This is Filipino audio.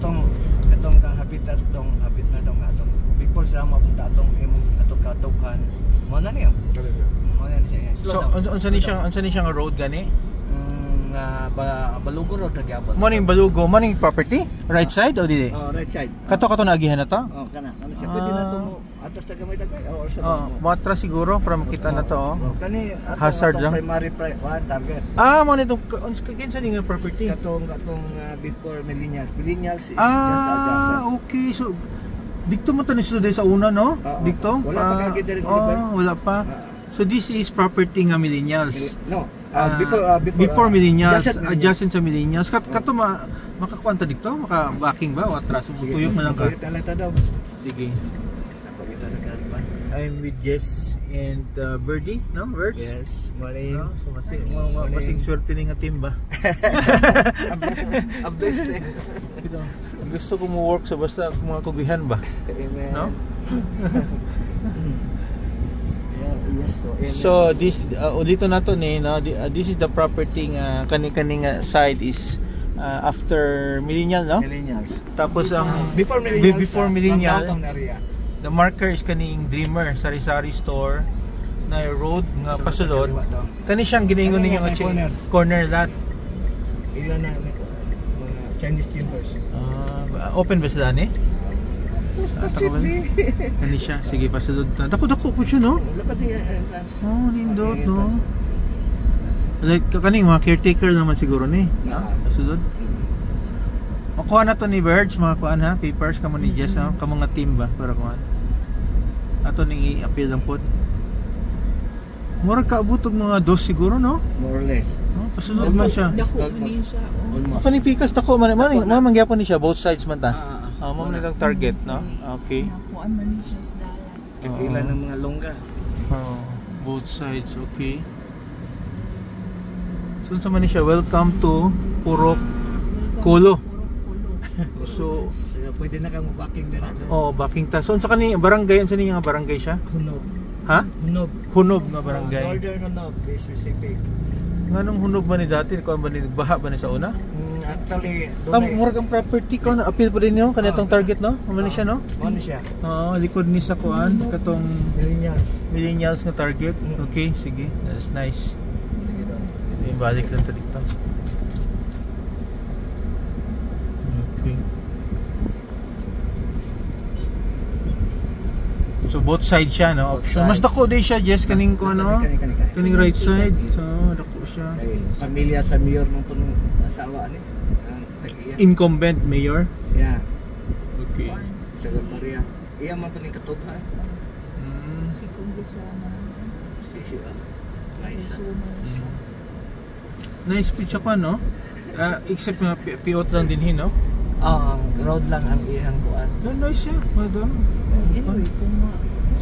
katong habitat tong habit na tong atong before sila mapunta atong imong atong katubhan mo na niyo. Mo na siya. So unsa ni siyang road gani? Nga Balugo road ra gyapon. Mo ning Balugo, mo ning property? Right side o dili? Oh, right side. Kato naagihan na to? Oh, kana. Ano siya pwede na to mo atos ta gamay dagay or sa mo. Matra siguro para makita na to. Kani hazard lang. Primary target. Mo nito kinsa ning property? Katong before millennials is just adjacent. Okay. So dikto mo tanis today sa una no? Dikto? Wala pa kagid diri. Wala pa. So this is property nga millennials. No. Before millennials, adjacent sa millennials. Kato makakuanta dikto, maka-backing ba o atras tuyok na lang ka. Sige. I'm with Jess and Birdie, no? Birds? Yes, morning. No? So masing swerte ni nga team ba? I'm blessed. Gusto ko mo work sa basta mga kugihan ba? Amen. No? Yes, so this dito nato ni no, this is the property nga kani-kaning side is after millennial no? Millennials. Tapos ang before millennial downtown area. The marker is kaning Dreamer sari-sari store na road nga pasulod. Kani siyang giningon ninyo nga corner lot. Ilan na mga Chinese timbers. Open ba sila ni? Kani siya, sige pasulod na. Dako po siya no? Nindot no? Like kaning mga caretaker naman siguro ni. Pasulod. Makuha na to ni Birds, mga kuan ha, papers kamo ni Jess ha, kamo nga team ba para kuan. Ato ning i-appeal lang pod. Mura kaabot og mga 2 siguro no? More or less. Pasulod man siya. Dako man siya. Kani pikas dako man mangyapon ni siya both sides man ta. Mo man lang target no. Okay. Nakuan man ni siya sa dalan. Kapilan ng mga longga. Both sides, okay. So sa man ni siya, welcome to Purok Kulo. So pwede na kang backing din ato. Backing ta. So sa kani barangay, sa niya nga barangay siya? Hunob. Ha? Hunob nga barangay. Northern Hunob, be specific. Nganong Hunob ba ni dati? Kuan ba ni baha ba ni sa una? Actually, murag ang property ko na appeal pa din niyo kanitong target no? Ano siya no? Ano siya? Likod ni sa kuan katong millennials nga target. Okay, sige. That's nice. Balik lang ta dito. Okay. So both side siya no? Option. Mas dako din siya Jess kaning ko ano? Kaning right side. So dako siya. Pamilya sa mayor ng punong asawa ni. Incumbent mayor? Yeah. Okay. Sa Maria. Iya man paning katubhan. Si Congresswoman. Nice. Nice picture ko no? Except na piot lang din hin no? Road lang ang ihang kuan. Nice siya. Madam. Anyway, kung